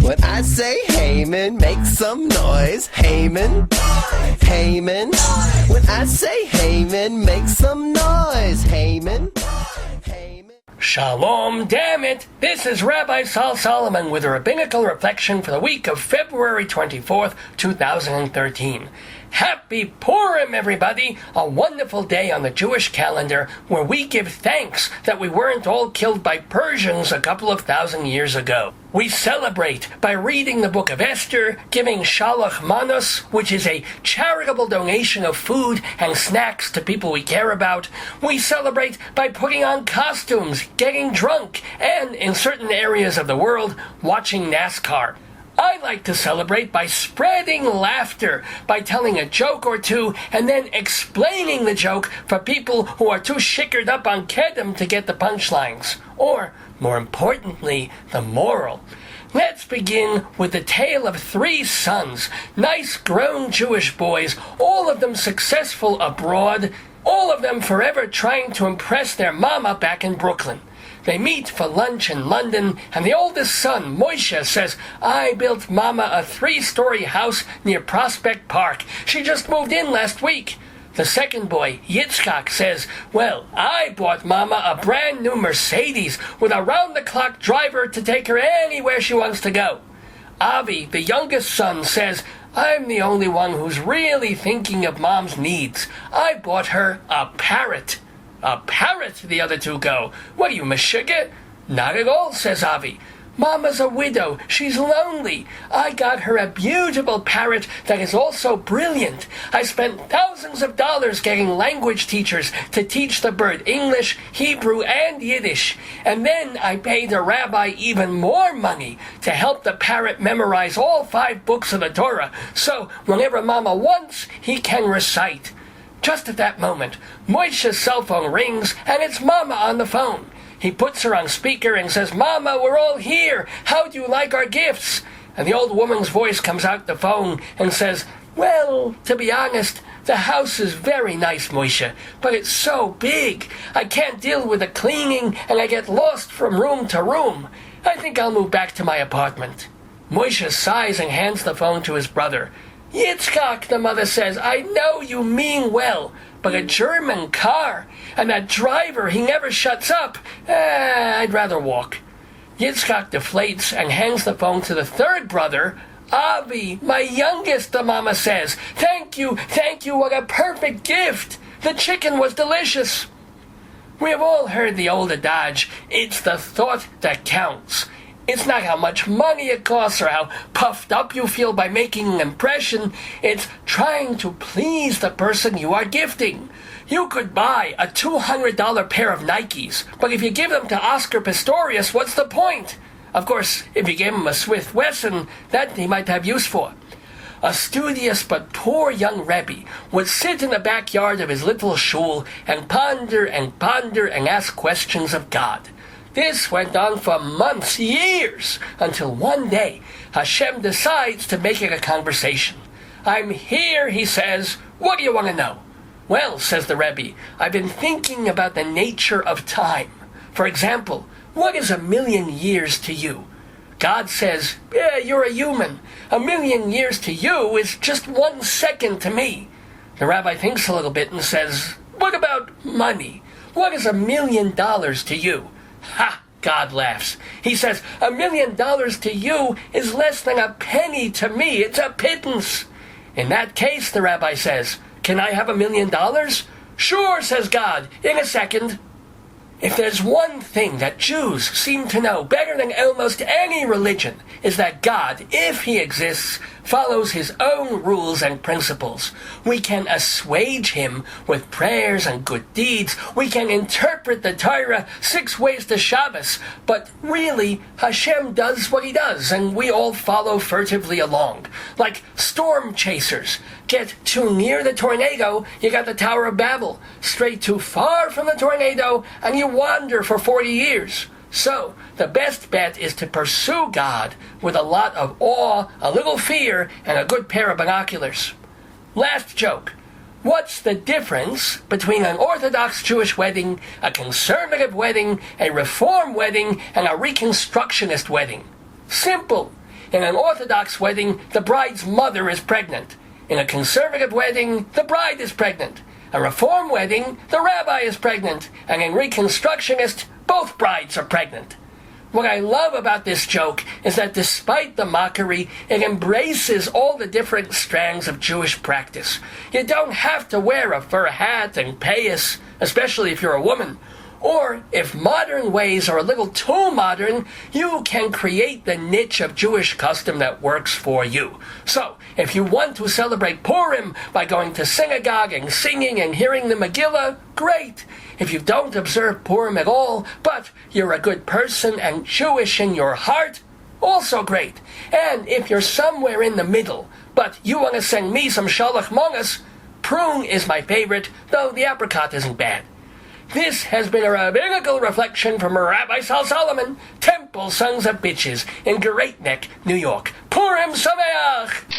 When I say Haman, make some noise. Haman, Haman. When I say Haman, make some noise. Haman, Haman. Shalom Dammit! This is Rabbi Sol Solomon with a Rabbinical Reflection for the week of February 24th, 2013. Happy Purim, everybody! A wonderful day on the Jewish calendar where we give thanks that we weren't all killed by Persians a couple of thousand years ago. We celebrate by reading the book of Esther, giving shalach manos, which is a charitable donation of food and snacks to people we care about. We celebrate by putting on costumes, getting drunk, and, in certain areas of the world, watching NASCAR. I like to celebrate by spreading laughter, by telling a joke or two, and then explaining the joke for people who are too shikkered up on Kedem to get the punchlines. Or, more importantly, the moral. Let's begin with the tale of 3 sons, nice grown Jewish boys, all of them successful abroad, all of them forever trying to impress their mama back in Brooklyn. They meet for lunch in London, and the oldest son, Moshe, says, "I built Mama a 3-story house near Prospect Park. She just moved in last week." The second boy, Yitzchak, says, "Well, I bought Mama a brand new Mercedes with a round-the-clock driver to take her anywhere she wants to go." Avi, the youngest son, says, "I'm the only one who's really thinking of Mom's needs. I bought her a parrot." "A parrot," the other two go. "What are you, Meshuggah?" "Not at all," says Avi. "Mama's a widow. She's lonely. I got her a beautiful parrot that is also brilliant. I spent thousands of dollars getting language teachers to teach the bird English, Hebrew, and Yiddish. And then I paid a rabbi even more money to help the parrot memorize all 5 books of the Torah, so whenever Mama wants, he can recite." Just at that moment, Moshe's cell phone rings, and it's Mama on the phone. He puts her on speaker and says, "Mama, we're all here. How do you like our gifts?" And the old woman's voice comes out the phone and says, "Well, to be honest, the house is very nice, Moshe, but it's so big. I can't deal with the cleaning, and I get lost from room to room. I think I'll move back to my apartment." Moshe sighs and hands the phone to his brother. "Yitzchak," the mother says, "I know you mean well, but a German car, and that driver, he never shuts up. I'd rather walk." Yitzchak deflates and hands the phone to the third brother. "Avi, my youngest," the mama says. Thank you, what a perfect gift. The chicken was delicious." We have all heard the old adage, it's the thought that counts. It's not how much money it costs or how puffed up you feel by making an impression. It's trying to please the person you are gifting. You could buy a $200 pair of Nikes, but if you give them to Oscar Pistorius, what's the point? Of course, if you gave him a Smith Wesson, that he might have use for. A studious but poor young Rebbe would sit in the backyard of his little shul and ponder and ask questions of God. This went on for months, years, until one day Hashem decides to make it a conversation. "I'm here," he says. "What do you want to know?" "Well," says the Rebbe, "I've been thinking about the nature of time. For example, what is 1,000,000 years to you?" God says, "Yeah, you're a human. 1,000,000 years to you is just 1 second to me." The rabbi thinks a little bit and says, "What about money? What is $1,000,000 to you?" "Ha!" God laughs. He says, $1,000,000 to you is less than a penny to me. It's a pittance. "In that case," the rabbi says, "can I have $1,000,000? "Sure," says God, "in a second." If there's one thing that Jews seem to know better than almost any religion, is that God, if he exists, follows his own rules and principles. We can assuage him with prayers and good deeds. We can interpret the Torah 6 ways to Shabbos. But really, Hashem does what he does, and we all follow furtively along. Like storm chasers. Get too near the tornado, you got the Tower of Babel. Stray too far from the tornado, and you wander for 40 years. So, the best bet is to pursue God with a lot of awe, a little fear, and a good pair of binoculars. Last joke. What's the difference between an Orthodox Jewish wedding, a conservative wedding, a Reform wedding, and a Reconstructionist wedding? Simple. In an Orthodox wedding, the bride's mother is pregnant. In a conservative wedding, the bride is pregnant. A Reform wedding, the rabbi is pregnant. And in Reconstructionist, both brides are pregnant. What I love about this joke is that despite the mockery, it embraces all the different strands of Jewish practice. You don't have to wear a fur hat and payas, especially if you're a woman. Or, if modern ways are a little too modern, you can create the niche of Jewish custom that works for you. So, if you want to celebrate Purim by going to synagogue and singing and hearing the Megillah, great. If you don't observe Purim at all, but you're a good person and Jewish in your heart, also great. And if you're somewhere in the middle, but you want to send me some shalach mangas, prune is my favorite, though the apricot isn't bad. This has been a Rabbinical Reflection from Rabbi Sol Solomon, Temple Sons of Bitches, in Great Neck, New York. Purim Sameach!